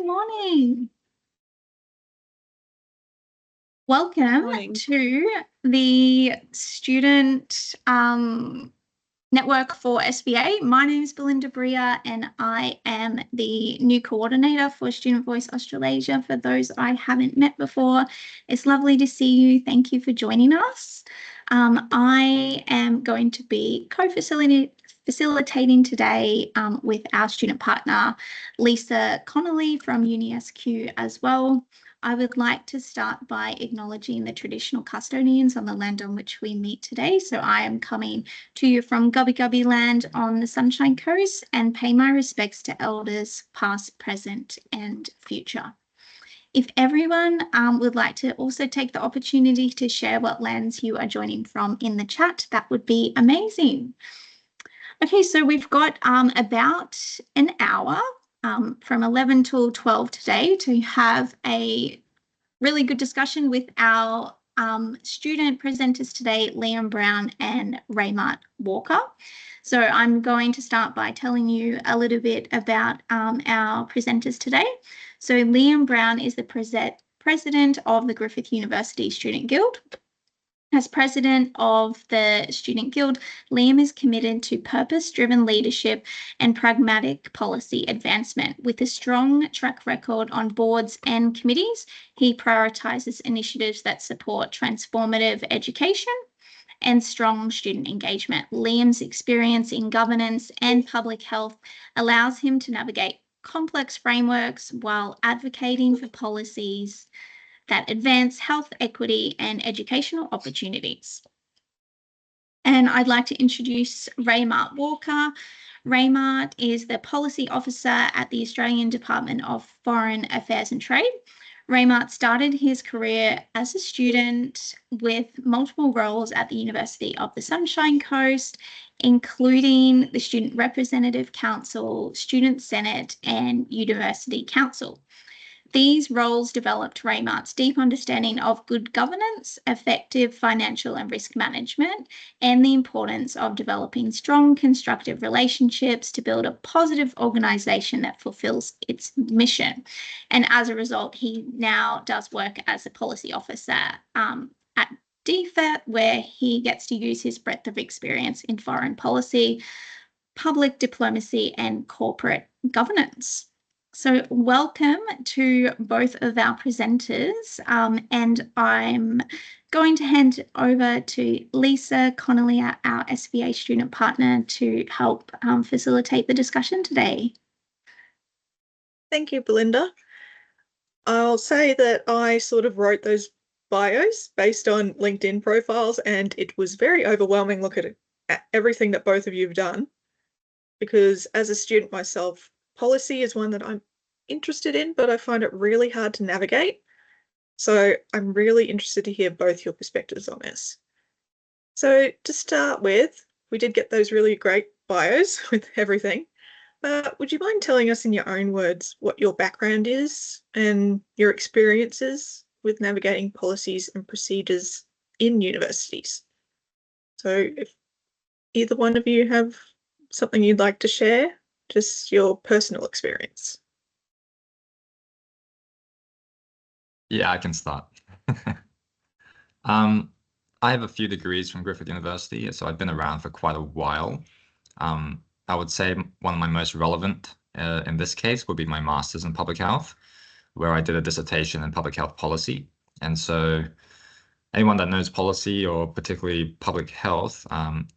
Good morning. Welcome Morning. to the Student Network for SVA. My name is Belinda Bria and I am the new coordinator for Student Voice Australasia. For those I haven't met before, it's lovely to see you. Thank you for joining us. I am going to be co-facilitating today with our student partner, Lisa Connolly from UniSC as well. I would like to start by acknowledging the traditional custodians on the land on which we meet today. So I am coming to you from Gubbi Gubbi land on the Sunshine Coast and pay my respects to elders past, present and future. If everyone would like to also take the opportunity to share what lands you are joining from in the chat, that would be amazing. Okay, so we've got about an hour from 11 till 12 today to have a really good discussion with our student presenters today, Liam Browne and Raymart Walker. So I'm going to start by telling you a little bit about our presenters today. So Liam Browne is the president of the Griffith University Student Guild. As president of the Student Guild, Liam is committed to purpose-driven leadership and pragmatic policy advancement. With a strong track record on boards and committees, he prioritises initiatives that support transformative education and strong student engagement. Liam's experience in governance and public health allows him to navigate complex frameworks while advocating for policies that advance health equity and educational opportunities. And I'd like to introduce Raymart Walker. Raymart is the Policy Officer at the Australian Department of Foreign Affairs and Trade. Raymart started his career as a student with multiple roles at the University of the Sunshine Coast, including the Student Representative Council, Student Senate, and University Council. These roles developed Raymart's deep understanding of good governance, effective financial and risk management, and the importance of developing strong, constructive relationships to build a positive organisation that fulfills its mission. And as a result, he now does work as a policy officer at DFAT, where he gets to use his breadth of experience in foreign policy, public diplomacy, and corporate governance. So welcome to both of our presenters, and I'm going to hand over to Lisa Connolly, our SVA student partner, to help facilitate the discussion today. Thank you, Belinda. I'll say that I sort of wrote those bios based on LinkedIn profiles, and it was very overwhelming looking at everything that both of you have done, because as a student myself, policy is one that I'm interested in, but I find it really hard to navigate. So I'm really interested to hear both your perspectives on this. So to start with, we did get those really great bios with everything. Would you mind telling us in your own words what your background is and your experiences with navigating policies and procedures in universities? So if either one of you have something you'd like to share, just your personal experience. Yeah, I can start. I have a few degrees from Griffith University, so I've been around for quite a while. I would say one of my most relevant in this case would be my master's in public health, where I did a dissertation in public health policy. And so anyone that knows policy or particularly public health,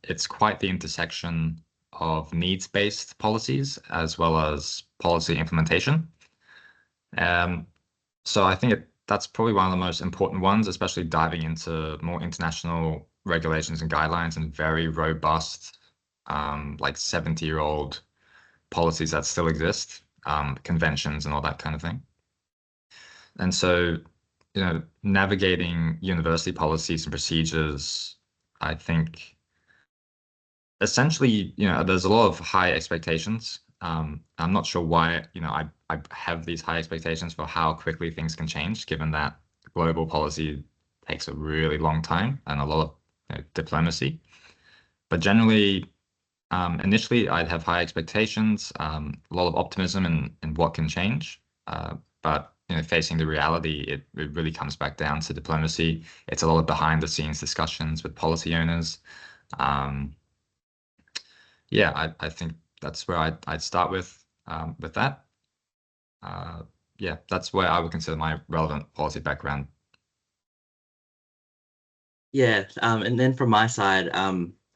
it's quite the intersection of needs-based policies as well as policy implementation. So I think that's probably one of the most important ones, especially diving into more international regulations and guidelines and very robust, like 70-year-old policies that still exist, conventions and all that kind of thing. And so, navigating university policies and procedures, I think essentially, there's a lot of high expectations. I'm not sure why, I have these high expectations for how quickly things can change, given that global policy takes a really long time and a lot of diplomacy. But generally, initially, I'd have high expectations, a lot of optimism in what can change. But facing the reality, it really comes back down to diplomacy. It's a lot of behind the scenes discussions with policy owners. Yeah, I think that's where I'd start with that. Yeah, that's where I would consider my relevant policy background. Yeah, and then from my side,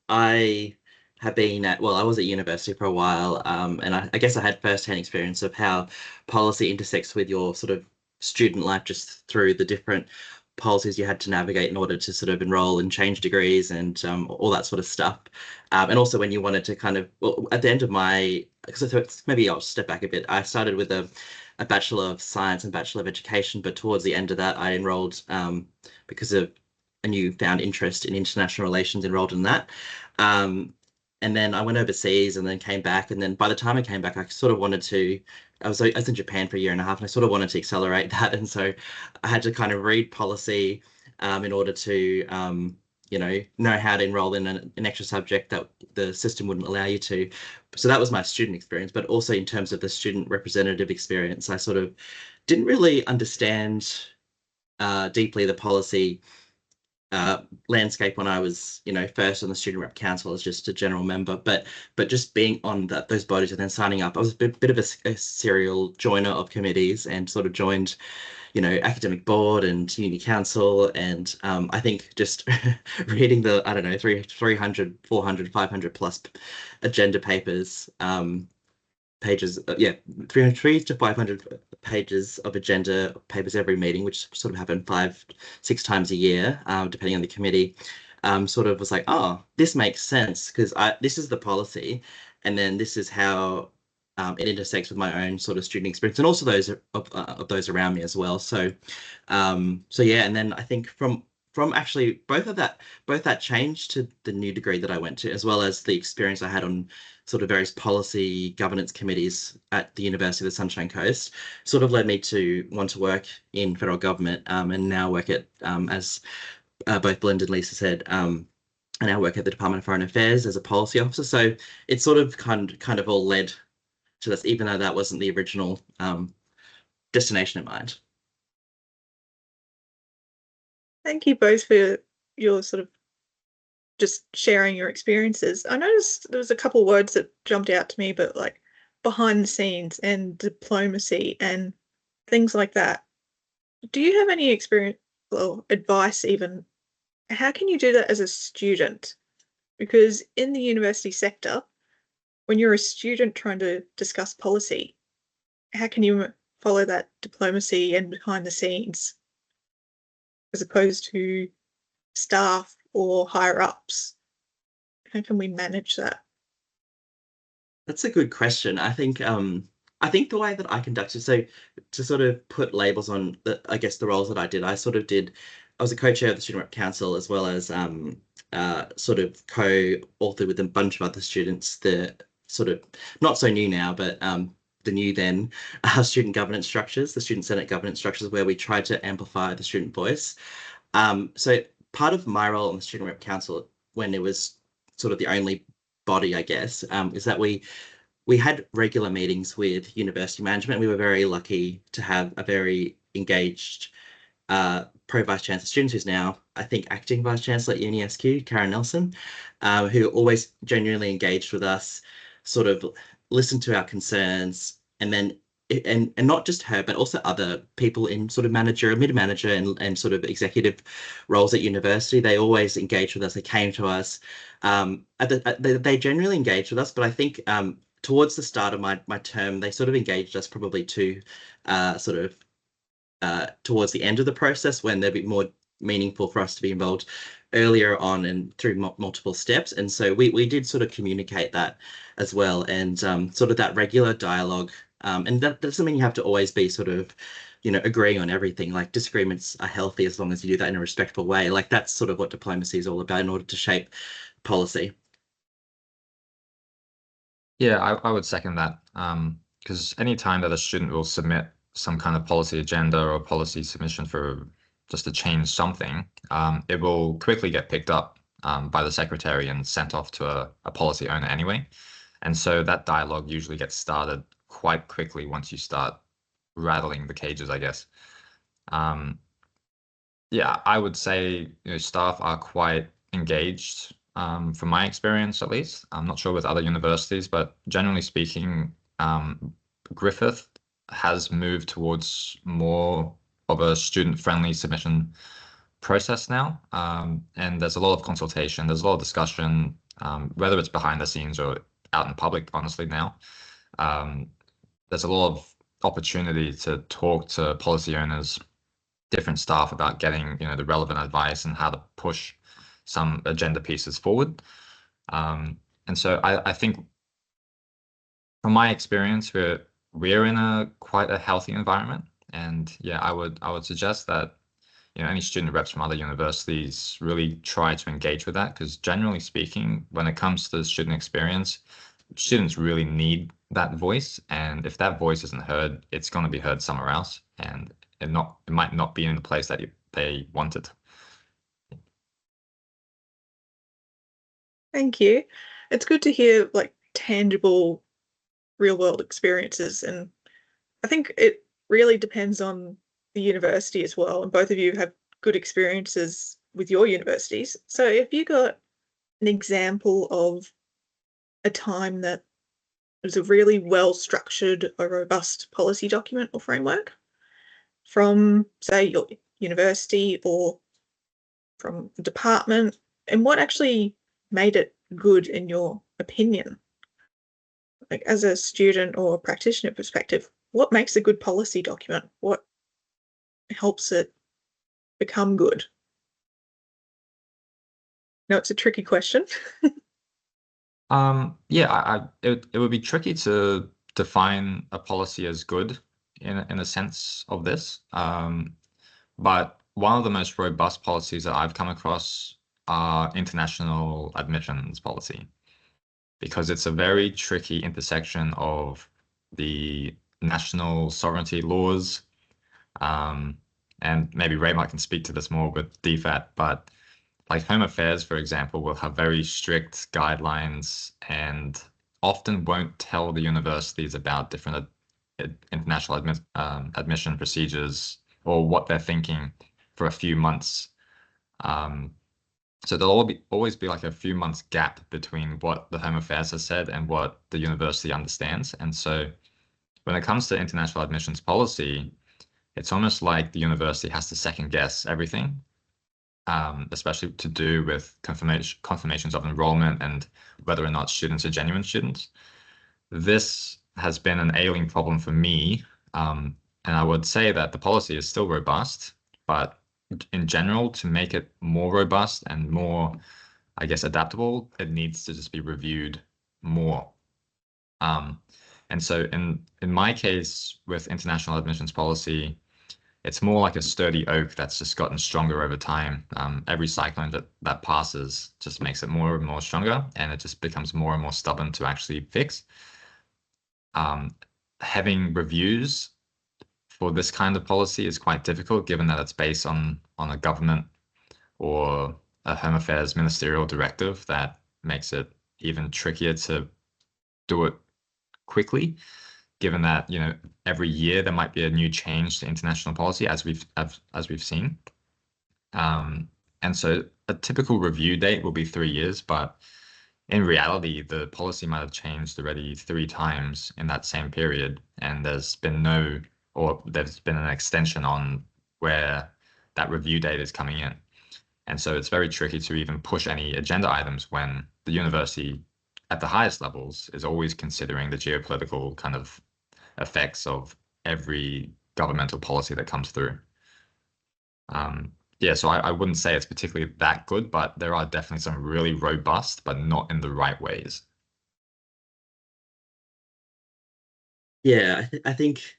I have been I was at university for a while, and I guess I had first-hand experience of how policy intersects with your sort of student life, just through the different policies you had to navigate in order to sort of enroll and change degrees and all that sort of stuff. And also when you wanted to kind of, well, at the end of my, maybe I'll step back a bit. I started with a Bachelor of Science and Bachelor of Education, but towards the end of that, I enrolled because of a newfound interest in international relations, enrolled in that. And then I went overseas and then came back. And then by the time I came back, I sort of wanted to, I was in Japan for a year and a half, and I sort of wanted to accelerate that. And so I had to kind of read policy in order to, know how to enroll in an extra subject that the system wouldn't allow you to. So that was my student experience. But also in terms of the student representative experience, I sort of didn't really understand deeply the policy landscape when I was, first on the student rep council as just a general member, but just being on those bodies and then signing up, I was a bit of a serial joiner of committees and sort of joined, academic board and uni council. And I think just reading the, 300, 400, 500 plus agenda papers, pages, 300 to 500 pages of agenda papers every meeting, which sort of happened 5-6 times a year, depending on the committee. Sort of was like, oh, this makes sense because this is the policy, and then this is how it intersects with my own sort of student experience, and also those of those around me as well. So yeah, and then I think from actually both that change to the new degree that I went to, as well as the experience I had on sort of various policy governance committees at the University of the Sunshine Coast, sort of led me to want to work in federal government, and now work at, as both Belinda and Lisa said, I now work at the Department of Foreign Affairs as a policy officer. So it sort of kind of all led to this, even though that wasn't the original destination in mind. Thank you both for your sort of just sharing your experiences. I noticed there was a couple words that jumped out to me, but like behind the scenes and diplomacy and things like that. Do you have any experience or advice even? How can you do that as a student? Because in the university sector, when you're a student trying to discuss policy, how can you follow that diplomacy and behind the scenes as opposed to staff or higher ups? How can we manage that? That's a good question. I think the way that I conducted, so to sort of put labels on the roles that I did, I was a co-chair of the Student Rep Council, as well as sort of co-authored with a bunch of other students, the sort of not so new now, but the new then student governance structures, the Student Senate governance structures, where we tried to amplify the student voice. So part of my role on the Student Rep Council, when it was sort of the only body, I guess, is that we had regular meetings with university management. We were very lucky to have a very engaged pro vice chancellor student, who's now, I think, acting vice chancellor at UniSC, Karen Nelson, who always genuinely engaged with us, sort of listened to our concerns, and then and not just her, but also other people in sort of mid-manager and sort of executive roles at university. They always engaged with us. They came to us. They generally engaged with us, but I think towards the start of my term, they sort of engaged us probably too towards the end of the process, when they'd be more meaningful for us to be involved earlier on and through multiple steps. And so we did sort of communicate that as well, and sort of that regular dialogue. And that doesn't mean you have to always be sort of, agreeing on everything. Like, disagreements are healthy as long as you do that in a respectful way. Like, that's sort of what diplomacy is all about in order to shape policy. Yeah, I would second that, because any time that a student will submit some kind of policy agenda or policy submission for just to change something, it will quickly get picked up by the secretary and sent off to a policy owner anyway. And so that dialogue usually gets started quite quickly once you start rattling the cages, I guess. Yeah, I would say staff are quite engaged, from my experience at least. I'm not sure with other universities, but generally speaking, Griffith has moved towards more of a student-friendly submission process now. And there's a lot of consultation, there's a lot of discussion, whether it's behind the scenes or out in public, honestly, now. There's a lot of opportunity to talk to policy owners, different staff about getting the relevant advice and how to push some agenda pieces forward. And so I think from my experience, we're in quite a healthy environment. And yeah, I would suggest that any student reps from other universities really try to engage with that, because generally speaking, when it comes to the student experience, students really need that voice, and if that voice isn't heard, it's going to be heard somewhere else, and it might not be in the place that they wanted. Thank you. It's good to hear like tangible real world experiences, and I think it really depends on the university as well, and both of you have good experiences with your universities. So have you got an example of a time that was a really well structured or robust policy document or framework from, say, your university or from the department, and what actually made it good in your opinion? Like, as a student or practitioner perspective, what makes a good policy document? What helps it become good? No, it's a tricky question. Yeah, it would be tricky to define a policy as good in a sense of this. But one of the most robust policies that I've come across are international admissions policy, because it's a very tricky intersection of the national sovereignty laws, and maybe Raymart can speak to this more with DFAT, but like Home Affairs, for example, will have very strict guidelines and often won't tell the universities about different international admission procedures or what they're thinking for a few months. So there'll always be like a few months gap between what the Home Affairs has said and what the university understands. And so when it comes to international admissions policy, it's almost like the university has to second guess everything, especially to do with confirmations of enrollment and whether or not students are genuine students. This has been an ailing problem for me, and I would say that the policy is still robust, but in general, to make it more robust and more, I guess, adaptable, it needs to just be reviewed more. And so in my case with international admissions policy, it's more like a sturdy oak that's just gotten stronger over time. Every cyclone that passes just makes it more and more stronger, and it just becomes more and more stubborn to actually fix. Having reviews for this kind of policy is quite difficult, given that it's based on a government or a Home Affairs ministerial directive that makes it even trickier to do it quickly, given that every year there might be a new change to international policy, as we've seen. And so a typical review date will be 3 years, but in reality, the policy might have changed already 3 times in that same period, and there's been an extension on where that review date is coming in. And so it's very tricky to even push any agenda items when the university at the highest levels is always considering the geopolitical kind of effects of every governmental policy that comes through. Yeah, so I wouldn't say it's particularly that good, but there are definitely some really robust, but not in the right ways. Yeah, I think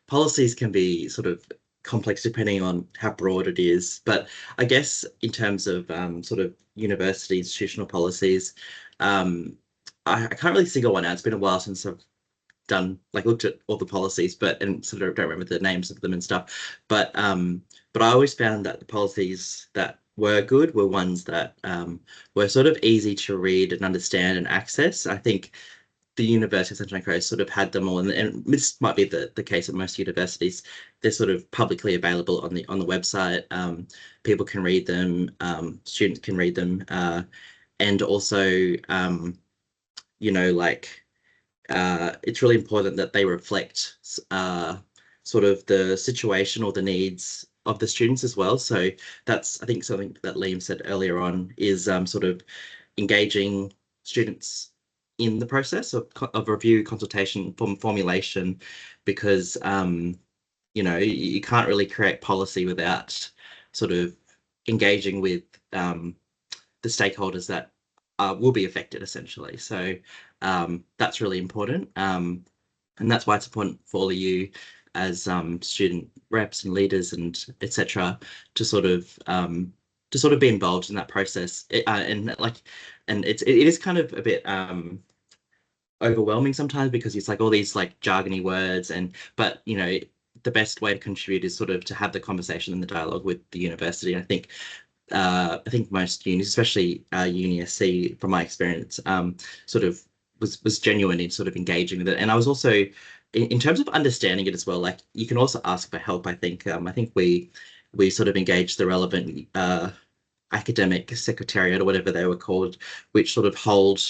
policies can be sort of complex depending on how broad it is. But I guess in terms of sort of university institutional policies, I can't really single one out. It's been a while since I've looked at all the policies, and sort of don't remember the names of them and stuff. But I always found that the policies that were good were ones that were sort of easy to read and understand and access. I think the University of Sunshine Coast sort of had them all, and this might be the case at most universities. They're sort of publicly available on the website. People can read them, students can read them, and also, you know, like it's really important that they reflect sort of the situation or the needs of the students as well. So that's, I think, something that Liam said earlier on is sort of engaging students in the process of review, consultation, formulation, because you know, you can't really create policy without sort of engaging with the stakeholders that will be affected, essentially. So that's really important, and that's why it's important for all of you as student reps and leaders and etc. to sort of be involved in that process. And it is kind of a bit overwhelming sometimes, because it's like all these like jargony words, but you know, the best way to contribute is sort of to have the conversation and the dialogue with the university. I think most unis, especially UniSC, from my experience, sort of was genuine in sort of engaging with it. And I was also, in terms of understanding it as well, like you can also ask for help. I think we sort of engaged the relevant academic secretariat or whatever they were called, which sort of hold.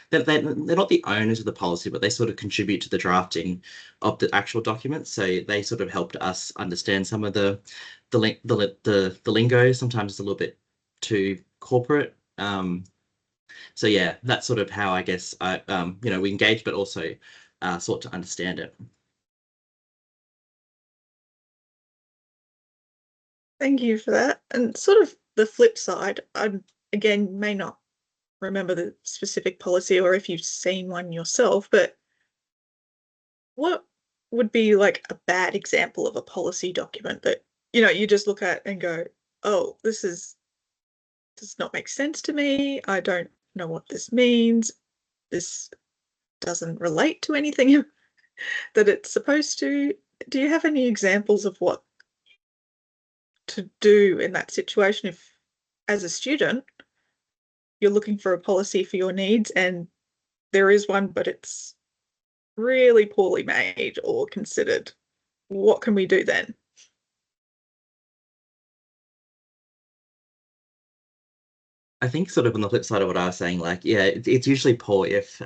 They're not the owners of the policy, but they sort of contribute to the drafting of the actual documents. So they sort of helped us understand some of the lingo. Sometimes it's a little bit too corporate. So yeah, that's sort of how I guess you know, we engage, but also sought to understand it. Thank you for that. And sort of the flip side, I again may not remember the specific policy or if you've seen one yourself, but what would be like a bad example of a policy document that, you know, you just look at and go, oh, does not make sense to me. I don't know what this means. This doesn't relate to anything that it's supposed to. Do you have any examples of what to do in that situation if, as a student, you're looking for a policy for your needs and there is one, but it's really poorly made or considered? What can we do then? I think sort of on the flip side of what I was saying, like, yeah, it's usually poor if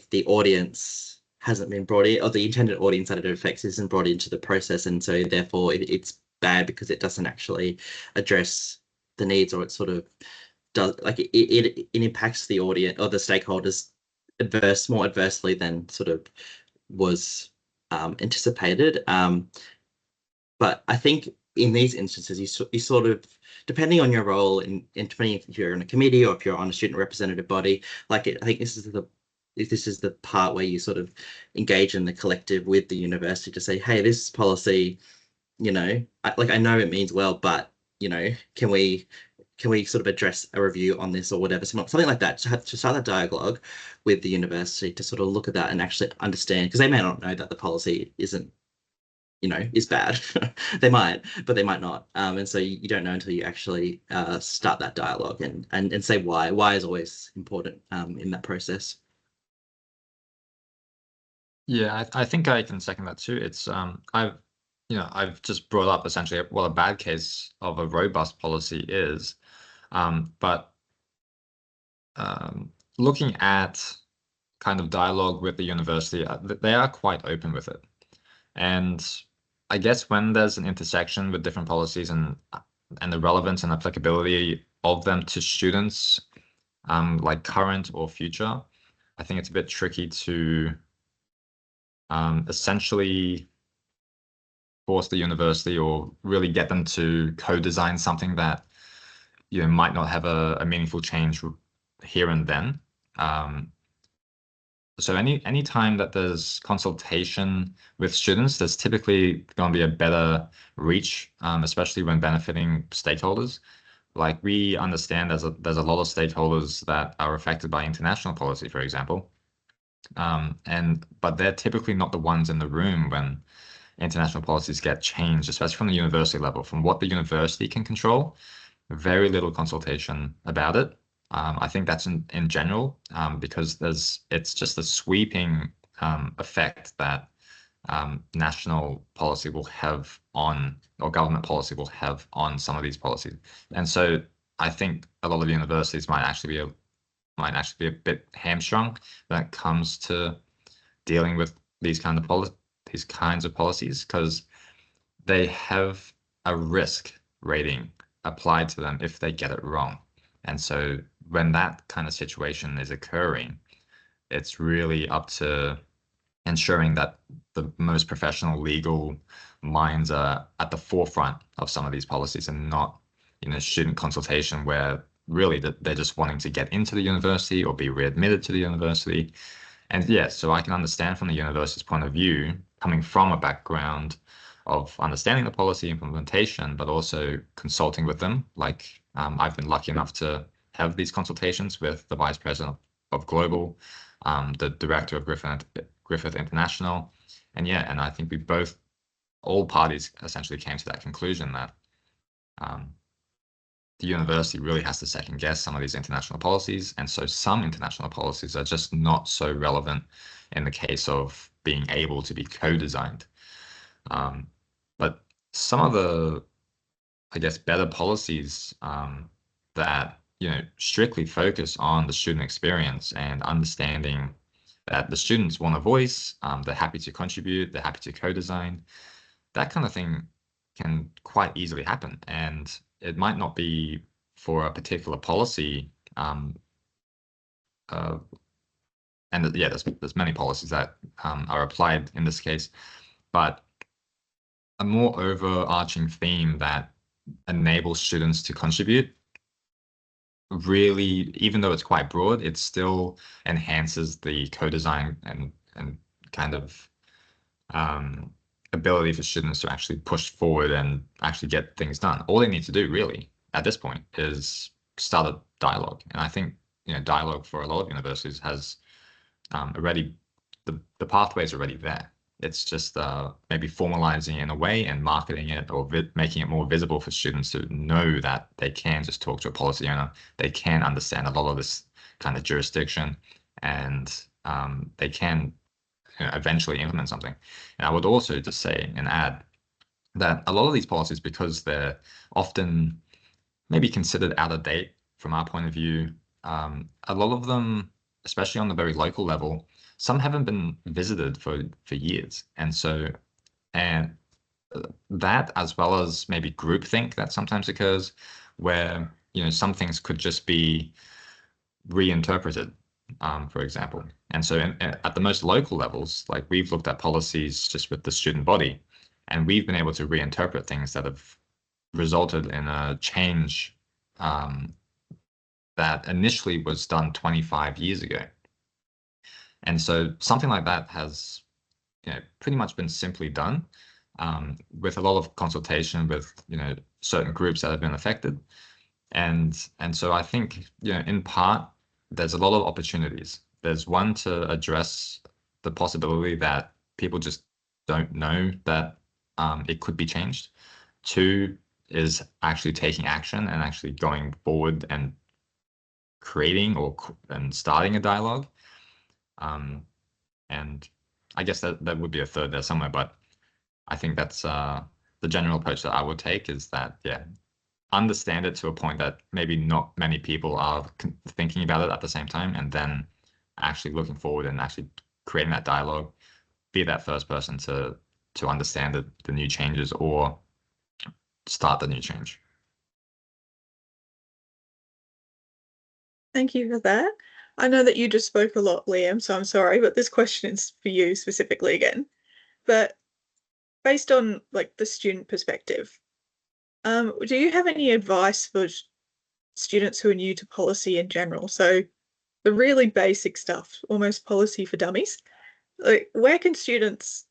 the audience hasn't been brought in, or the intended audience that it affects isn't brought into the process, and so therefore it's bad because it doesn't actually address the needs, or it sort of does, like it impacts the audience or the stakeholders more adversely than sort of was anticipated. But I think in these instances, you sort of, depending on your role, and depending if you're in a committee or if you're on a student representative body, like I think this is the part where you sort of engage in the collective with the university to say, hey, this policy, you know, I know it means well, but you know, can we sort of address a review on this or whatever? So something like that, to start that dialogue with the university, to sort of look at that and actually understand, because they may not know that the policy isn't, you know, is bad. They might, but they might not. And so you don't know until you actually start that dialogue and say why. Why is always important in that process. Yeah, I think I can second that too. It's I've just brought up essentially what a bad case of a robust policy is, but looking at kind of dialogue with the university, they are quite open with it. And I guess when there's an intersection with different policies and the relevance and applicability of them to students, like current or future, I think it's a bit tricky to essentially force the university or really get them to co-design something that, you know, might not have a meaningful change here and then. So any time that there's consultation with students, there's typically going to be a better reach, especially when benefiting stakeholders. Like, we understand there's a lot of stakeholders that are affected by international policy, for example, but they're typically not the ones in the room when international policies get changed, especially from the university level. From what the university can control, very little consultation about it. I think that's in general, because it's just a sweeping effect that national policy will have on, or government policy will have on some of these policies. And so I think a lot of universities might actually be a bit hamstrung when it comes to dealing with these kinds of policies, because they have a risk rating applied to them if they get it wrong. And so when that kind of situation is occurring, it's really up to ensuring that the most professional legal minds are at the forefront of some of these policies, and not, student consultation where really they're just wanting to get into the university or be readmitted to the university. And yeah, so I can understand from the university's point of view, coming from a background of understanding the policy implementation, but also consulting with them. Like I've been lucky enough to have these consultations with the Vice President of Global, the Director of Griffith International. And yeah, and I think all parties essentially came to that conclusion that the university really has to second guess some of these international policies. And so some international policies are just not so relevant in the case of being able to be co-designed. But some of the, I guess, better policies that, strictly focus on the student experience and understanding that the students want a voice, they're happy to contribute, they're happy to co-design, that kind of thing can quite easily happen. And it might not be for a particular policy. And yeah, there's many policies that are applied in this case, but a more overarching theme that enables students to contribute, really, even though it's quite broad, it still enhances the co-design and kind of ability for students to actually push forward and actually get things done. All they need to do really at this point is start a dialogue. And I think, dialogue for a lot of universities has already, the pathway is already there. It's just maybe formalizing it in a way and marketing it, or making it more visible for students to know that they can just talk to a policy owner. They can understand a lot of this kind of jurisdiction, and they can eventually implement something. And I would also just say and add that a lot of these policies, because they're often maybe considered out of date from our point of view, a lot of them, especially on the very local level, some haven't been visited for years. And so, and that, as well as maybe groupthink that sometimes occurs, where, some things could just be reinterpreted, for example. And so at the most local levels, like we've looked at policies just with the student body, and we've been able to reinterpret things that have resulted in a change that initially was done 25 years ago. And so something like that has, pretty much been simply done with a lot of consultation with, certain groups that have been affected. And so I think, in part, there's a lot of opportunities. There's one to address the possibility that people just don't know that it could be changed. Two is actually taking action and actually going forward and creating and starting a dialogue. And I guess that would be a third there somewhere, but I think that's the general approach that I would take, is that, yeah, understand it to a point that maybe not many people are thinking about it at the same time, and then actually looking forward and actually creating that dialogue, be that first person to understand the new changes or start the new change. Thank you for that. I know that you just spoke a lot, Liam, so I'm sorry, but this question is for you specifically again. But based on the student perspective, do you have any advice for students who are new to policy in general? So the really basic stuff, almost policy for dummies. Where can students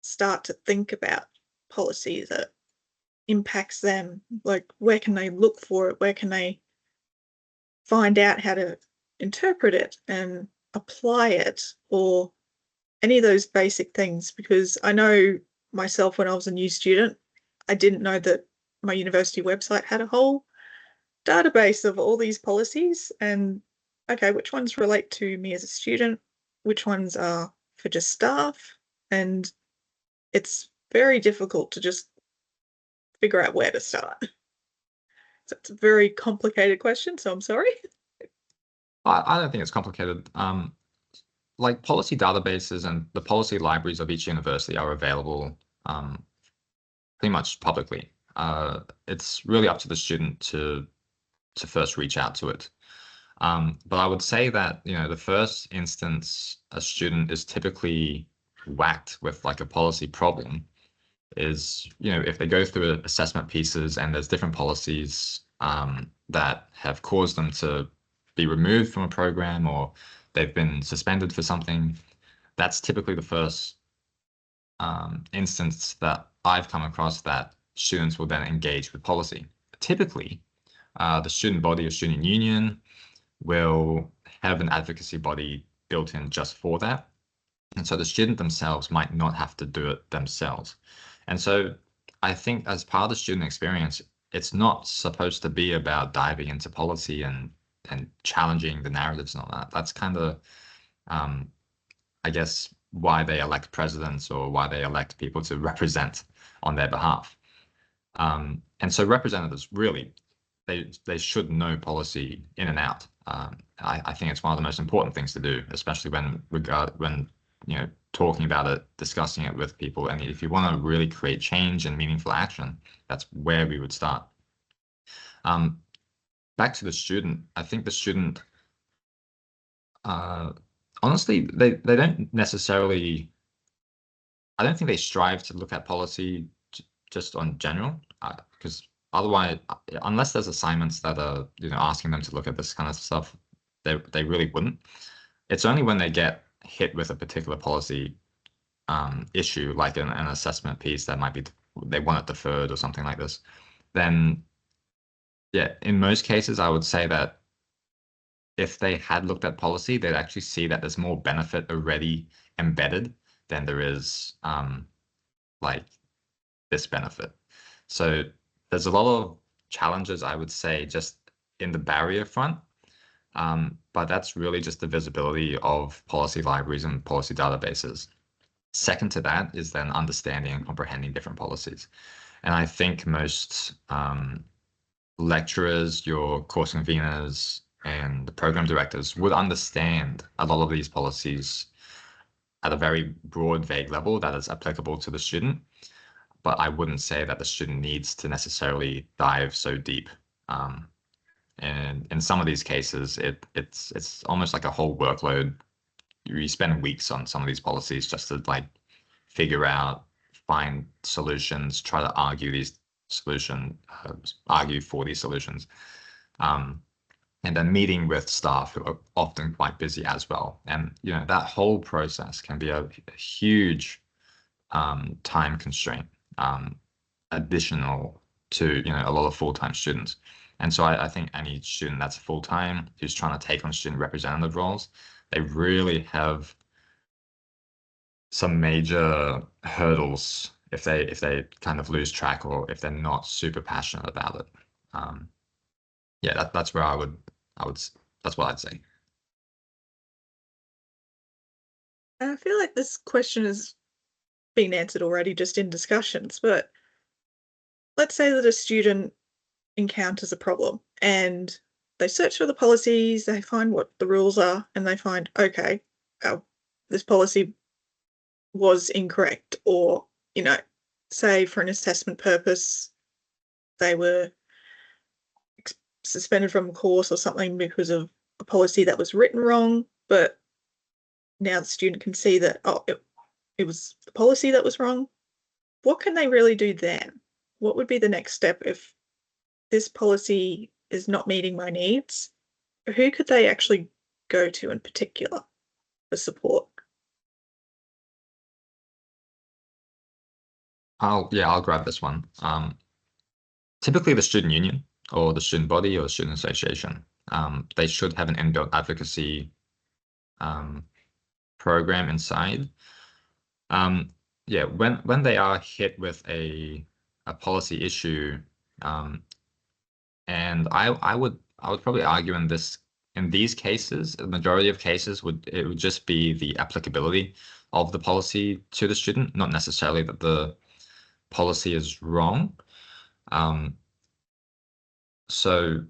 start to think about policy that impacts them? Where can they look for it? Where can they find out how to interpret it and apply it, or any of those basic things? Because I know myself, when I was a new student, I didn't know that my university website had a whole database of all these policies and, okay, which ones relate to me as a student, which ones are for just staff, and it's very difficult to just figure out where to start. So it's a very complicated question, so I'm sorry. I don't think it's complicated. Like policy databases and the policy libraries of each university are available pretty much publicly. It's really up to the student to first reach out to it. But I would say that, the first instance a student is typically whacked with like a policy problem is, if they go through assessment pieces and there's different policies that have caused them to be removed from a program or they've been suspended for something. That's typically the first instance that I've come across that students will then engage with policy. Typically, the student body or student union will have an advocacy body built in just for that. And so the student themselves might not have to do it themselves. And so I think as part of the student experience, it's not supposed to be about diving into policy and challenging the narratives and all that. That's kind of, I guess, why they elect presidents or why they elect people to represent on their behalf. And so representatives really, they should know policy in and out. I think it's one of the most important things to do, especially when talking about it, discussing it with people. And if you want to really create change and meaningful action, that's where we would start. Back to the student, I think the student, honestly, they don't necessarily, I don't think they strive to look at policy just on general, because otherwise, unless there's assignments that are, asking them to look at this kind of stuff, they really wouldn't. It's only when they get hit with a particular policy issue, like an assessment piece that might be, they want it deferred or something like this, then yeah, in most cases, I would say that if they had looked at policy, they'd actually see that there's more benefit already embedded than there is like this benefit. So there's a lot of challenges, I would say, just in the barrier front. But that's really just the visibility of policy libraries and policy databases. Second to that is then understanding and comprehending different policies. And I think most lecturers, your course conveners, and the program directors would understand a lot of these policies at a very broad, vague level that is applicable to the student. But I wouldn't say that the student needs to necessarily dive so deep. And in some of these cases, it's almost like a whole workload. You spend weeks on some of these policies just to figure out, find solutions, try to argue these solutions, argue for these solutions. And then meeting with staff who are often quite busy as well. And that whole process can be a huge time constraint, additional to a lot of full-time students. And so I think any student that's full-time who's trying to take on student representative roles, they really have some major hurdles if they kind of lose track or if they're not super passionate about it. Yeah, that's where I would that's what I'd say. I feel like this question has been answered already just in discussions, but let's say that a student encounters a problem and they search for the policies, they find what the rules are, and they find, okay, this policy was incorrect, or, say for an assessment purpose, they were suspended from a course or something because of a policy that was written wrong, but now the student can see that, it was the policy that was wrong. What can they really do then? What would be the next step if this policy is not meeting my needs? Who could they actually go to in particular for support? I'll grab this one. Typically the student union or the student body or the student association, they should have an inbuilt advocacy program inside. Yeah, when they are hit with a policy issue, And I would probably argue in these cases, the majority of cases would just be the applicability of the policy to the student, not necessarily that the policy is wrong. So,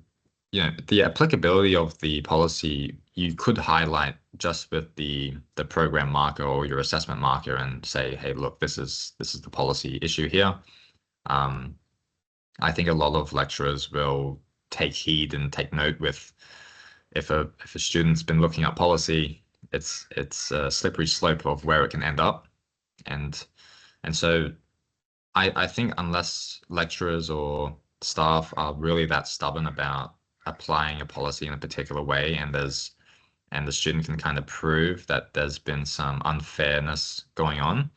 the applicability of the policy you could highlight just with the program marker or your assessment marker and say, hey, look, this is the policy issue here. I think a lot of lecturers will take heed and take note with if a student's been looking at policy, it's a slippery slope of where it can end up, and so I think unless lecturers or staff are really that stubborn about applying a policy in a particular way, and the student can kind of prove that there's been some unfairness going on,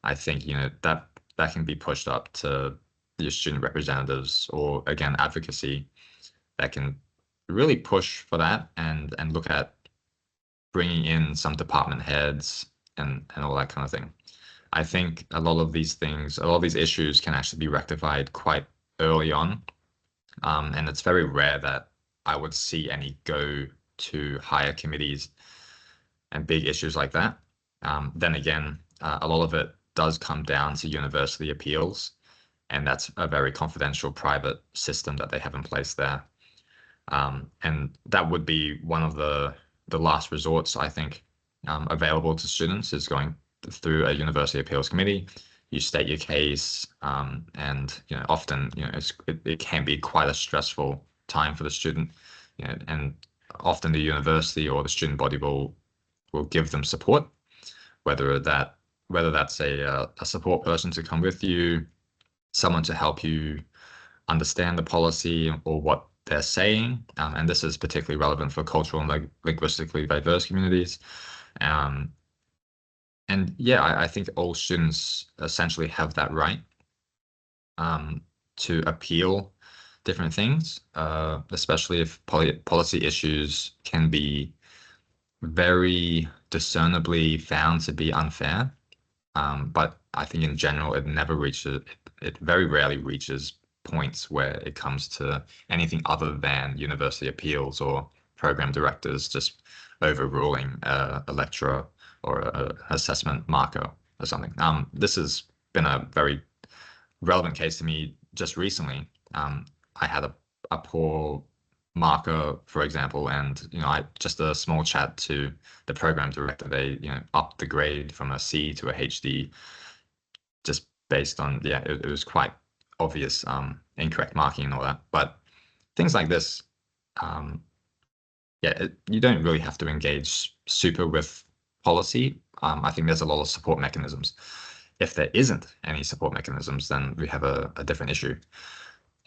I think that can be pushed up to your student representatives or, again, advocacy that can really push for that and look at bringing in some department heads and all that kind of thing. I think a lot of these issues can actually be rectified quite early on, and it's very rare that I would see any go to higher committees and big issues like that. Then again, a lot of it does come down to university appeals, and that's a very confidential private system that they have in place there. And that would be one of the last resorts, I think, available to students, is going through a university appeals committee. You state your case, and often it can be quite a stressful time for the student, and often the university or the student body will give them support, whether that's a support person to come with you, someone to help you understand the policy or what they're saying, and this is particularly relevant for cultural and linguistically diverse communities. And yeah, I think all students essentially have that right to appeal different things, especially if policy issues can be very discernibly found to be unfair. But I think in general, it very rarely reaches points where it comes to anything other than university appeals or program directors just overruling a lecturer or an assessment marker or something. This has been a very relevant case to me just recently. I had a poor marker, for example, and I just a small chat to the program director. They upped the grade from a C to a HD, just based on it was quite obvious incorrect marking and all that. But things like this, you don't really have to engage super with policy. I think there's a lot of support mechanisms. If there isn't any support mechanisms, then we have a different issue.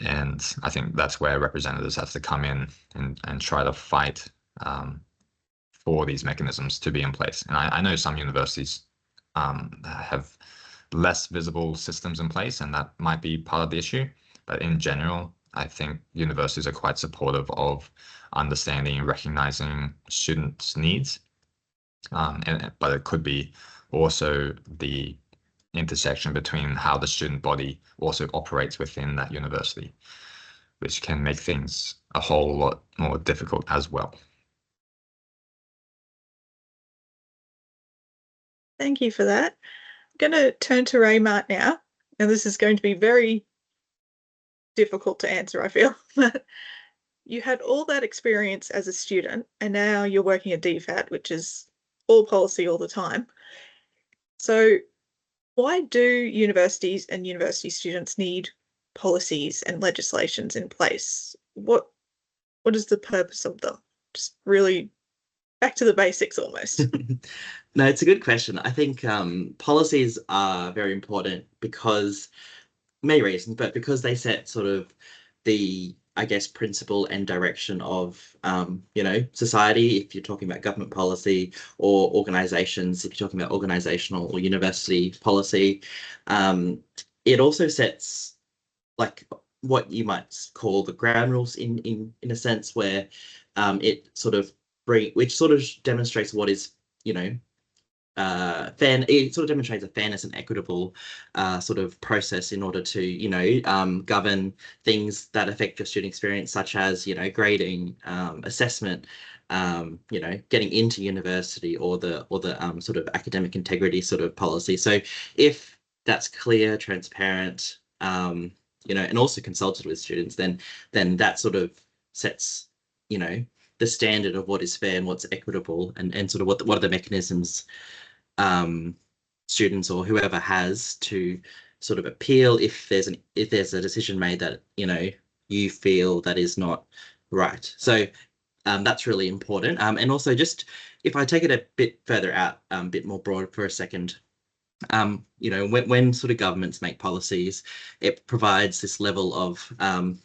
And I think that's where representatives have to come in and try to fight for these mechanisms to be in place. And I know some universities have less visible systems in place, and that might be part of the issue. But in general, I think universities are quite supportive of understanding and recognizing students' needs. But it could be also the intersection between how the student body also operates within that university, which can make things a whole lot more difficult as well. Thank you for that. I'm going to turn to Raymart now, and this is going to be very difficult to answer, I feel. You had all that experience as a student, and now you're working at DFAT, which is all policy all the time. So why do universities and university students need policies and legislations in place? What is the purpose of them? Just really back to the basics almost. No, it's a good question. I think policies are very important because many reasons, but because they set sort of the, I guess, principle and direction of, society, if you're talking about government policy, or organizations, if you're talking about organizational or university policy. It also sets like what you might call the ground rules in a sense, where it sort of which sort of demonstrates what is, it sort of demonstrates a fairness and equitable sort of process in order to, you know, govern things that affect your student experience, such as, you know, grading, assessment, you know, getting into university, or the sort of academic integrity sort of policy. So if that's clear, transparent, you know, and also consulted with students, then that sort of sets, you know, the standard of what is fair and what's equitable, and sort of what are the mechanisms students or whoever has to sort of appeal if there's a decision made that, you know, you feel that is not right. So that's really important. And also, just if I take it a bit further out, a bit more broad for a second, you know, when sort of governments make policies, it provides this level of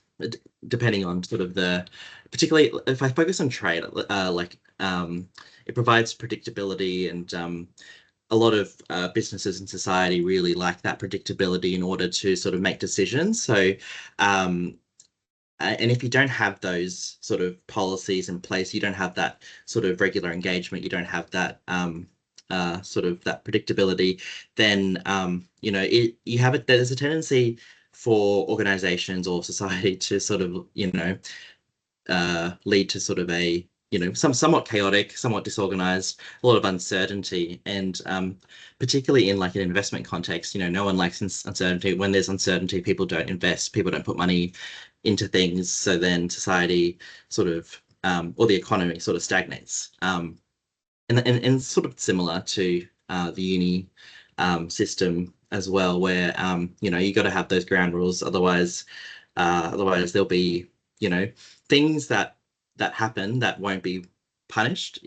depending on sort of particularly if I focus on trade, it provides predictability, and a lot of businesses in society really like that predictability in order to sort of make decisions. So, and if you don't have those sort of policies in place, you don't have that sort of regular engagement, you don't have that sort of that predictability, then you know, there's a tendency for organizations or society to sort of, you know, lead to sort of a, you know, somewhat chaotic, somewhat disorganized, a lot of uncertainty. And particularly in like an investment context, you know, no one likes uncertainty. When there's uncertainty, people don't invest, people don't put money into things. So then society sort of, or the economy sort of stagnates. And sort of similar to the uni system as well, where, you know, you got to have those ground rules. Otherwise there'll be, you know, things that happen that won't be punished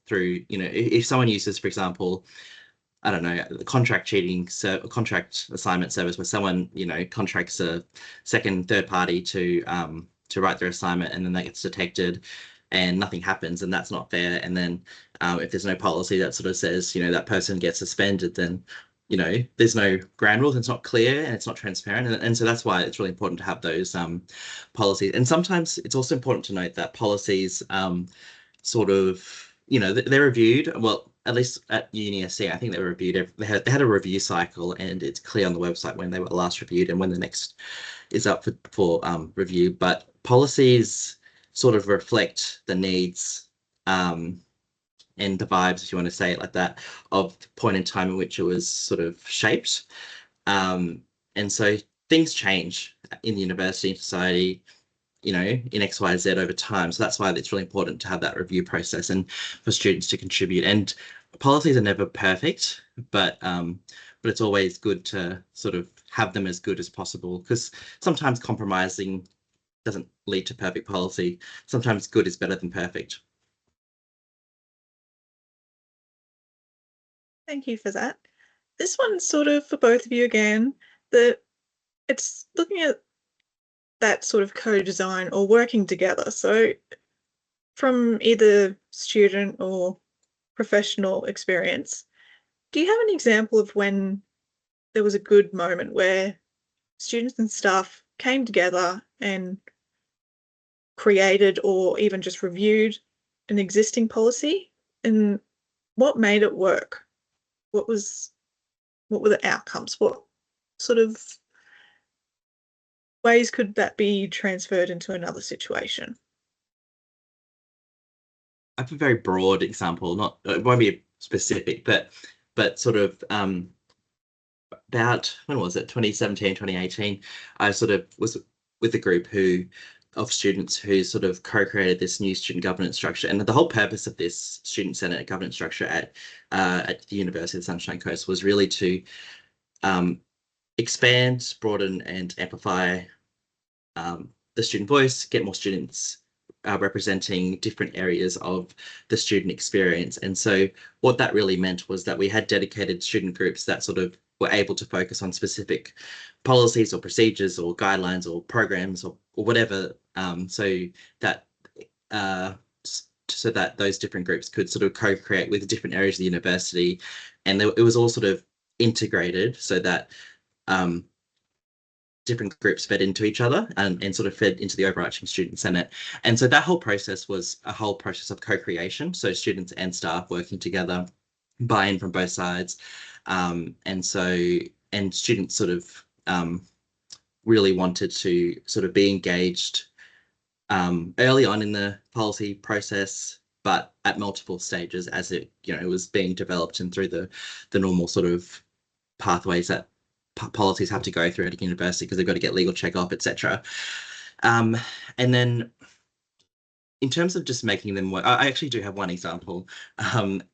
through, you know, if someone uses, for example, I don't know, the contract cheating, so contract assignment service, where someone, you know, contracts a third party to write their assignment, and then that gets detected and nothing happens, and that's not fair. And then if there's no policy that sort of says, you know, that person gets suspended, then, you know, there's no ground rules, it's not clear and it's not transparent. And so that's why it's really important to have those policies. And sometimes it's also important to note that policies sort of, you know, they're reviewed. Well, at least at UniSC, I think they were reviewed. They had a review cycle, and it's clear on the website when they were last reviewed and when the next is up for review. But policies sort of reflect the needs and the vibes, if you want to say it like that, of the point in time in which it was sort of shaped. And so things change in the university and society, you know, in X, Y, Z over time. So that's why it's really important to have that review process and for students to contribute. And policies are never perfect, but it's always good to sort of have them as good as possible, because sometimes compromising doesn't lead to perfect policy. Sometimes good is better than perfect. Thank you for that. This one's sort of for both of you again, that it's looking at that sort of co-design or working together. So from either student or professional experience, do you have an example of when there was a good moment where students and staff came together and created or even just reviewed an existing policy, and what made it work? What were the outcomes? What sort of ways could that be transferred into another situation? I have a very broad example, it won't be specific, but sort of about, when was it, 2017, 2018, I sort of was with a group of students who sort of co-created this new student governance structure. And the whole purpose of this student senate governance structure at the University of the Sunshine Coast was really to expand, broaden and amplify the student voice, get more students representing different areas of the student experience. And so what that really meant was that we had dedicated student groups that sort of were able to focus on specific policies or procedures or guidelines or programs or whatever, so that those different groups could sort of co-create with different areas of the university. And it was all sort of integrated so that different groups fed into each other and sort of fed into the overarching student senate. And so that whole process was a whole process of co-creation, so students and staff working together buy-in from both sides. And students sort of really wanted to sort of be engaged early on in the policy process, but at multiple stages as it was being developed and through the normal sort of pathways that policies have to go through at a university, because they've got to get legal check-off, etc. And then in terms of just making them work, I actually do have one example,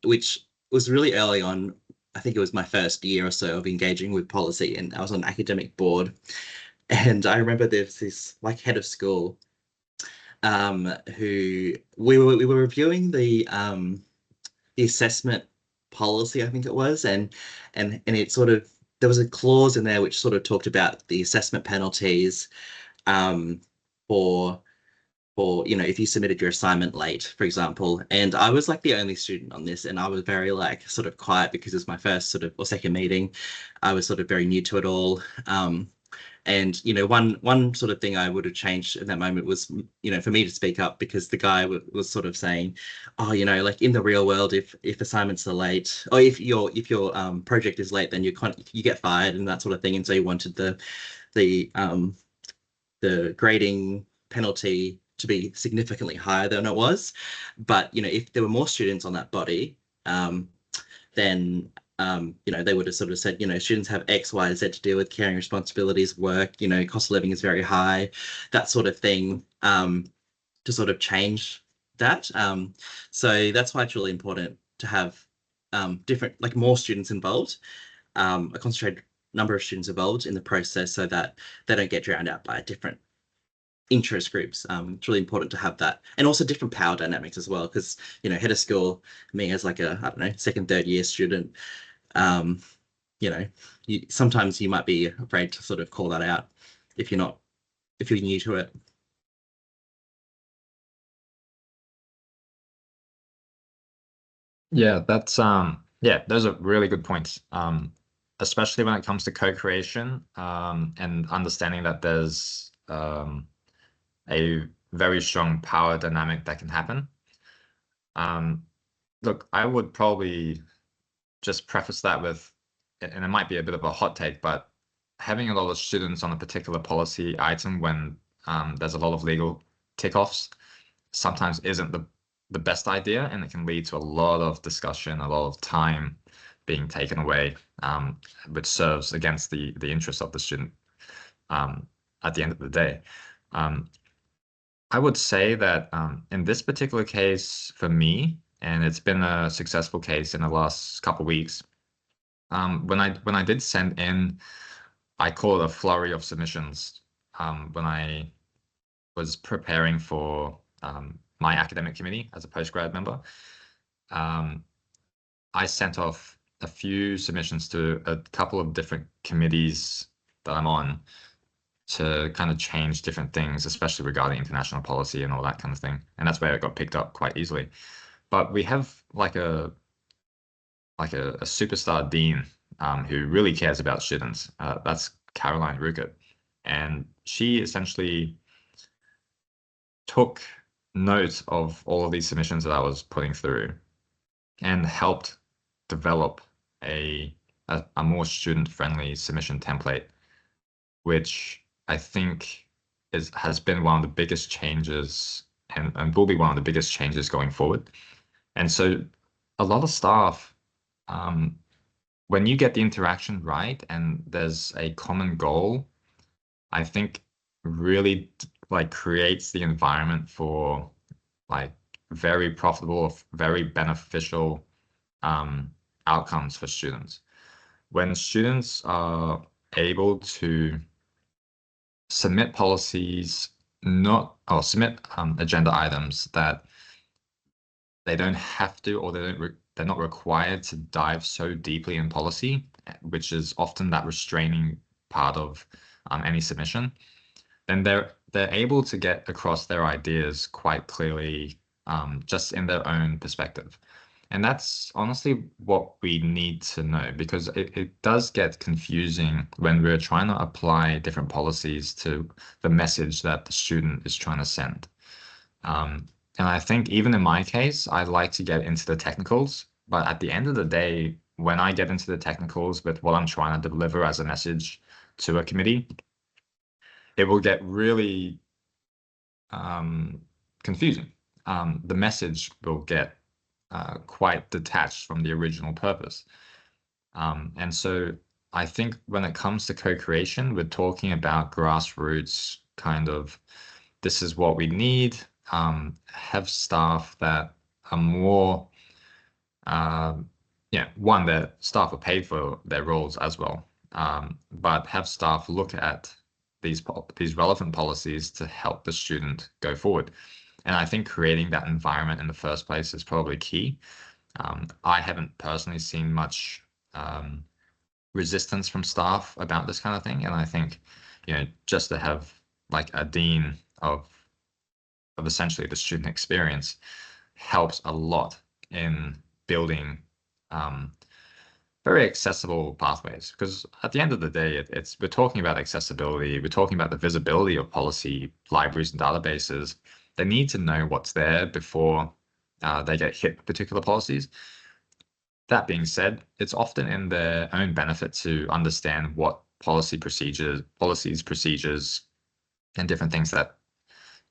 which was really early on. I think it was my first year or so of engaging with policy, and I was on an academic board. And I remember there's this like head of school who we were reviewing the assessment policy, I think it was, and it sort of, there was a clause in there which sort of talked about the assessment penalties for if you submitted your assignment late, for example. And I was like the only student on this, and I was very like sort of quiet because it was my first sort of or second meeting. I was sort of very new to it all. And one sort of thing I would have changed in that moment was for me to speak up, because the guy was sort of saying, oh, like in the real world, if assignments are late, or if your project is late, then you get fired and that sort of thing. And so he wanted the grading penalty to be significantly higher than it was. But if there were more students on that body, then they would have sort of said, students have X, Y, Z to deal with, caring responsibilities, work, cost of living is very high, that sort of thing, to sort of change that. So that's why it's really important to have different, like more students involved, a concentrated number of students involved in the process, so that they don't get drowned out by different interest groups. It's really important to have that, and also different power dynamics as well, because head of school, me as like a, I don't know, second, third year student, sometimes you might be afraid to sort of call that out if you're new to it. Yeah, that's those are really good points. Especially when it comes to co-creation, and understanding that there's a very strong power dynamic that can happen. Look, I would probably just preface that with, and it might be a bit of a hot take, but having a lot of students on a particular policy item when there's a lot of legal tick-offs sometimes isn't the best idea, and it can lead to a lot of discussion, a lot of time being taken away, which serves against the interest of the student at the end of the day. I would say that in this particular case for me, and it's been a successful case in the last couple of weeks, when I did send in, I call it a flurry of submissions, when I was preparing for my academic committee as a postgrad member. I sent off a few submissions to a couple of different committees that I'm on to kind of change different things, especially regarding international policy and all that kind of thing. And that's where it got picked up quite easily. But we have like a superstar dean who really cares about students. That's Caroline Ruckert. And she essentially took note of all of these submissions that I was putting through and helped develop a more student-friendly submission template, which I think has been one of the biggest changes and will be one of the biggest changes going forward. And so a lot of staff, when you get the interaction right and there's a common goal, I think really like creates the environment for like very profitable, very beneficial outcomes for students. When students are able to submit policies, submit agenda items that they don't have to, or they're not required to dive so deeply in policy, which is often that restraining part of any submission, then they're able to get across their ideas quite clearly, just in their own perspective. And that's honestly what we need to know, because it does get confusing when we're trying to apply different policies to the message that the student is trying to send. And I think even in my case, I like to get into the technicals But at the end of the day, when I get into the technicals with what I'm trying to deliver as a message to a committee, it will get really confusing. The message will get quite detached from the original purpose. And so I think when it comes to co-creation, we're talking about grassroots kind of, this is what we need. Have staff that are more, one, that staff are paid for their roles as well, but have staff look at these relevant policies to help the student go forward. And I think creating that environment in the first place is probably key. I haven't personally seen much resistance from staff about this kind of thing, and I think, just to have like a dean of essentially the student experience helps a lot in building very accessible pathways, because at the end of the day, we're talking about accessibility, we're talking about the visibility of policy libraries and databases. They need to know what's there before they get hit with particular policies. That being said, it's often in their own benefit to understand what policies, procedures, and different things that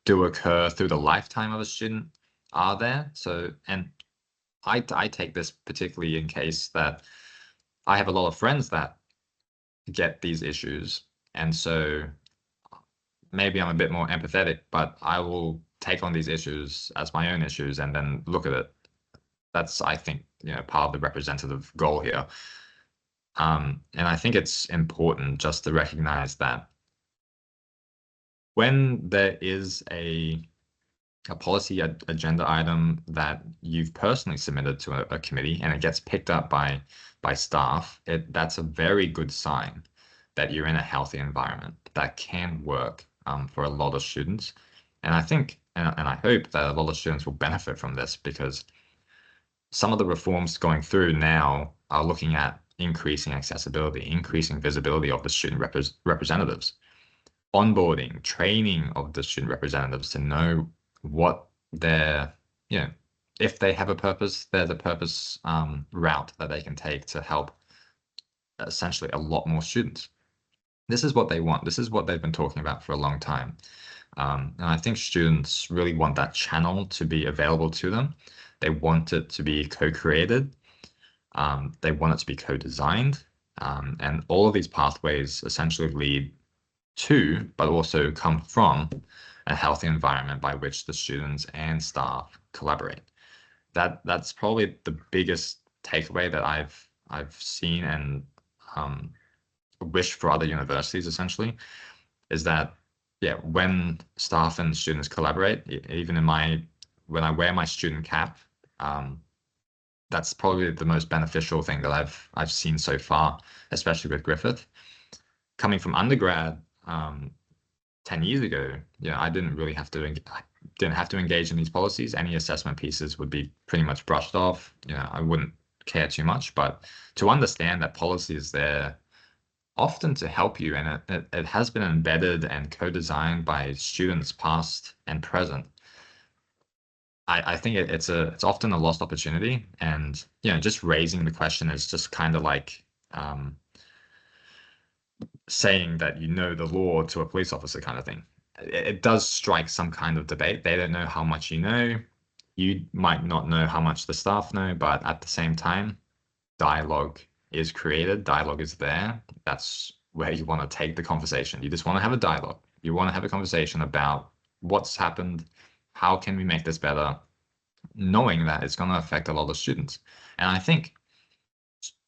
do occur through the lifetime of a student are there. So, and I take this particularly in case that I have a lot of friends that get these issues, and so maybe I'm a bit more empathetic, but I will take on these issues as my own issues and then look at it. That's, I think, part of the representative goal here. And I think it's important just to recognize that when there is a policy agenda item that you've personally submitted to a committee and it gets picked up by staff, that's a very good sign that you're in a healthy environment that can work for a lot of students. And I think, and I hope that a lot of students will benefit from this, because some of the reforms going through now are looking at increasing accessibility, increasing visibility of the student representatives, onboarding, training of the student representatives to know what their, if they have a purpose, there's a purpose route that they can take to help essentially a lot more students. This is what they want. This is what they've been talking about for a long time. And I think students really want that channel to be available to them. They want it to be co-created. They want it to be co-designed. And all of these pathways essentially lead to, but also come from, a healthy environment by which the students and staff collaborate. That's probably the biggest takeaway that I've seen and wish for other universities, essentially, is that when staff and students collaborate, even when I wear my student cap, that's probably the most beneficial thing that I've seen so far, especially with Griffith. Coming from undergrad 10 years ago, I didn't have to engage in these policies. Any assessment pieces would be pretty much brushed off. I wouldn't care too much, but to understand that policy is there often to help you, and it has been embedded and co-designed by students past and present. I think it's often a lost opportunity, and just raising the question is just kind of like saying that the law to a police officer kind of thing. It does strike some kind of debate. They don't know how much you know. You might not know how much the staff know, but at the same time, dialogue is created. Dialogue is there. That's where you want to take the conversation. You just want to have a dialogue. You want to have a conversation about what's happened, how can we make this better, knowing that it's going to affect a lot of students. And I think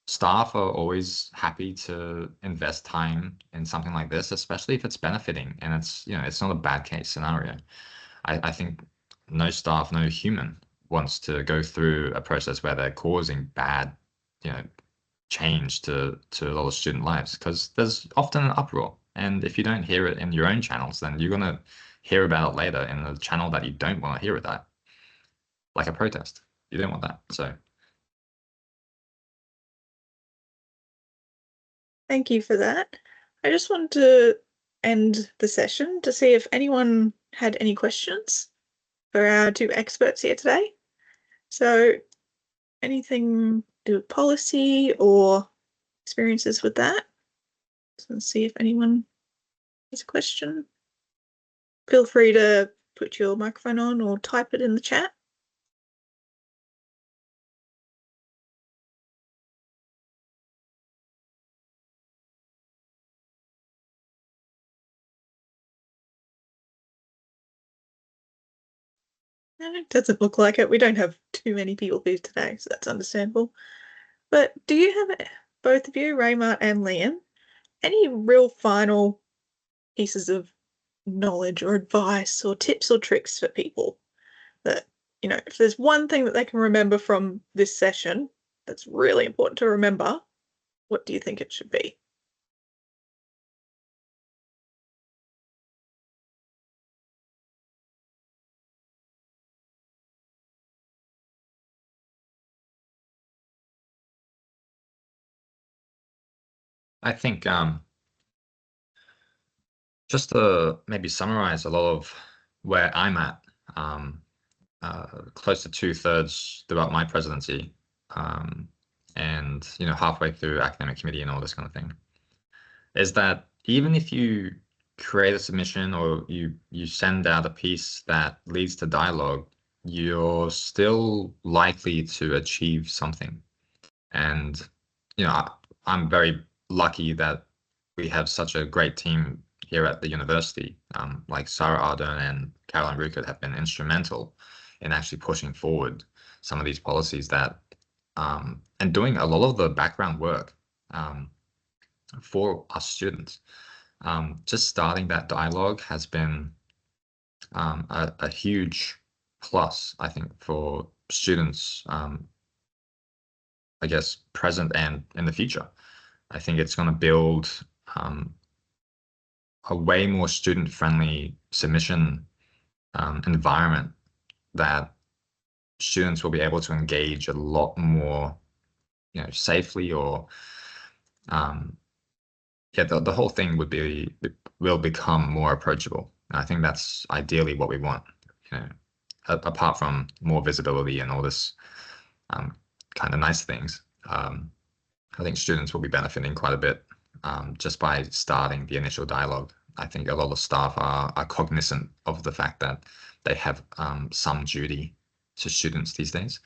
staff are always happy to invest time in something like this, especially if it's benefiting and it's not a bad case scenario. I think no staff, no human wants to go through a process where they're causing bad, change to a lot of student lives, because there's often an uproar. And if you don't hear it in your own channels, then you're going to hear about it later in a channel that you don't want to hear it at, like a protest. You don't want that. So. Thank you for that. I just wanted to end the session to see if anyone had any questions for our two experts here today. So anything to do with policy or experiences with that? Let's see if anyone has a question. Feel free to put your microphone on or type it in the chat. No, it doesn't look like it. We don't have too many people here today, so that's understandable. But do you have, both of you, Raymart and Liam, any real final pieces of knowledge or advice or tips or tricks for people that, you know, if there's one thing that they can remember from this session that's really important to remember, what do you think it should be? I think just to maybe summarize a lot of where I'm at, close to 2/3 throughout my presidency, and halfway through academic committee and all this kind of thing, is that even if you create a submission or you send out a piece that leads to dialogue, you're still likely to achieve something. And I'm very lucky that we have such a great team here at the university. Like Sarah Ardern and Caroline Ruckert have been instrumental in actually pushing forward some of these policies that and doing a lot of the background work for us students. Just starting that dialogue has been a huge plus, I think, for students, I guess, present and in the future. I think it's going to build a way more student-friendly submission environment that students will be able to engage a lot more, safely, or the whole thing will become more approachable. And I think that's ideally what we want, apart from more visibility and all this kind of nice things. I think students will be benefiting quite a bit just by starting the initial dialogue. I think a lot of staff are cognizant of the fact that they have some duty to students these days.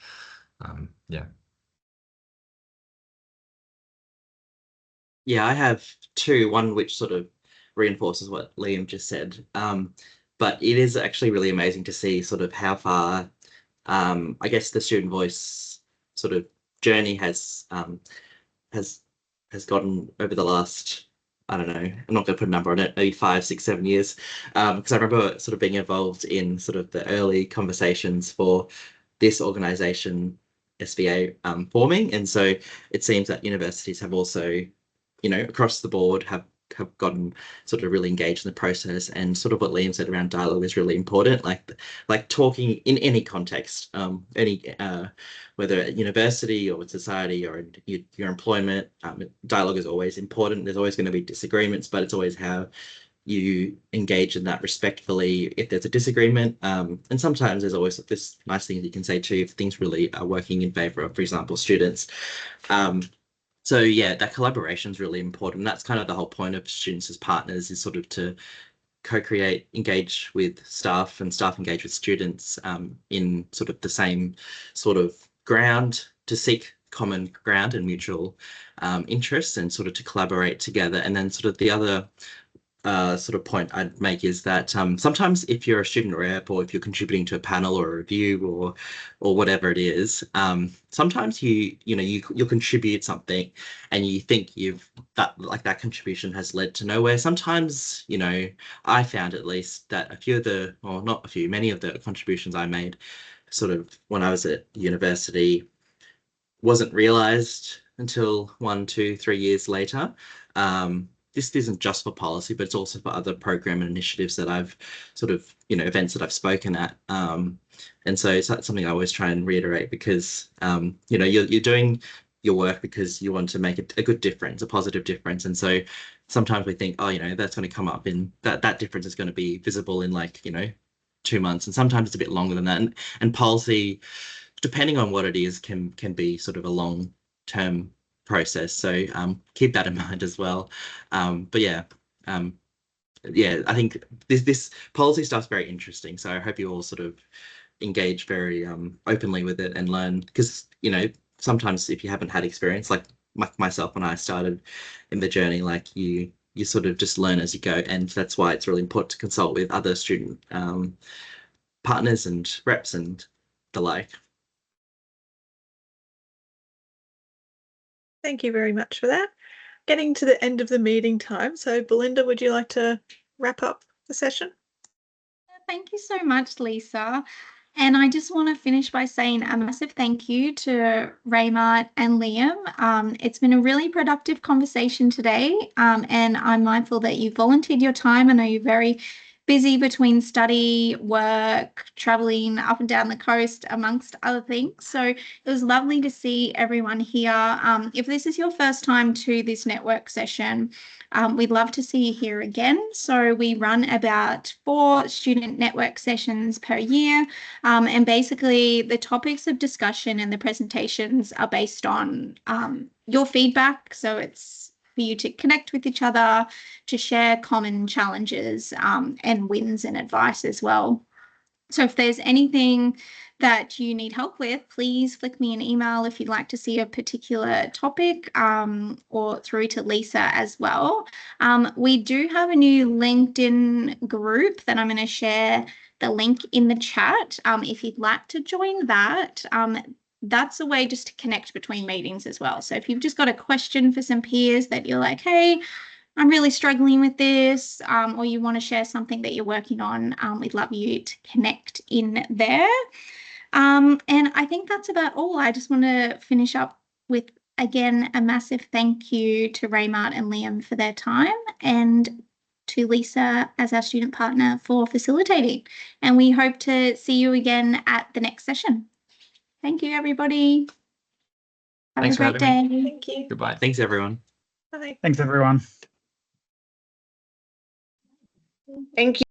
Yeah, I have two, one which sort of reinforces what Liam just said. But it is actually really amazing to see sort of how far, I guess, the student voice sort of journey has gotten over the last, I don't know, I'm not going to put a number on it, maybe 5, 6, 7 years. Because I remember sort of being involved in sort of the early conversations for this organisation, SVA, forming. And so it seems that universities have also, across the board have gotten sort of really engaged in the process, and sort of what Liam said around dialogue is really important. Like talking in any context, whether at university or with society or your employment, dialogue is always important. There's always going to be disagreements, but it's always how you engage in that respectfully if there's a disagreement. And sometimes there's always this nice thing you can say too if things really are working in favor of, for example, students. So yeah, that collaboration is really important. That's kind of the whole point of students as partners, is sort of to co-create, engage with staff, and staff engage with students in sort of the same sort of ground, to seek common ground and mutual interests, and sort of to collaborate together. And then sort of the other sort of point I'd make is that sometimes if you're a student rep, or if you're contributing to a panel or a review or whatever it is, sometimes you'll contribute something and you think that contribution has led to nowhere. Sometimes, I found at least that many of the contributions I made sort of when I was at university wasn't realized until 1, 2, 3 years later. This isn't just for policy, but it's also for other program and initiatives that I've sort of, events that I've spoken at. And so it's something I always try and reiterate, because, you're doing your work because you want to make a good difference, a positive difference. And so sometimes we think, that's going to come up in that difference is going to be visible in 2 months. And sometimes it's a bit longer than that. And policy depending on what it is, can be sort of a long-term process. So keep that in mind as well. But yeah, I think this policy stuff's very interesting. So I hope you all sort of engage very openly with it and learn, because sometimes if you haven't had experience, like myself when I started in the journey, like you sort of just learn as you go, and that's why it's really important to consult with other student partners and reps and the like. Thank you very much for that. Getting to the end of the meeting time. So Belinda, would you like to wrap up the session? Thank you so much, Lisa. And I just want to finish by saying a massive thank you to Raymart and Liam. It's been a really productive conversation today, and I'm mindful that you volunteered your time. I know you're very busy between study, work, traveling up and down the coast, amongst other things. So it was lovely to see everyone here. If this is your first time to this network session, we'd love to see you here again. So we run about 4 student network sessions per year. And basically the topics of discussion and the presentations are based on your feedback. So it's for you to connect with each other, to share common challenges and wins and advice as well. So if there's anything that you need help with, please flick me an email if you'd like to see a particular topic, or through to Lisa as well. We do have a new LinkedIn group that I'm going to share the link in the chat. If you'd like to join that, that's a way just to connect between meetings as well. So if you've just got a question for some peers that you're like, hey, I'm really struggling with this, or you want to share something that you're working on, we'd love you to connect in there. And I think that's about all. I just want to finish up with, again, a massive thank you to Raymart and Liam for their time, and to Lisa as our student partner for facilitating. And we hope to see you again at the next session. Thank you, everybody. Have a great day. Thank you. Goodbye. Thanks, everyone. Bye. Thanks, everyone. Thank you.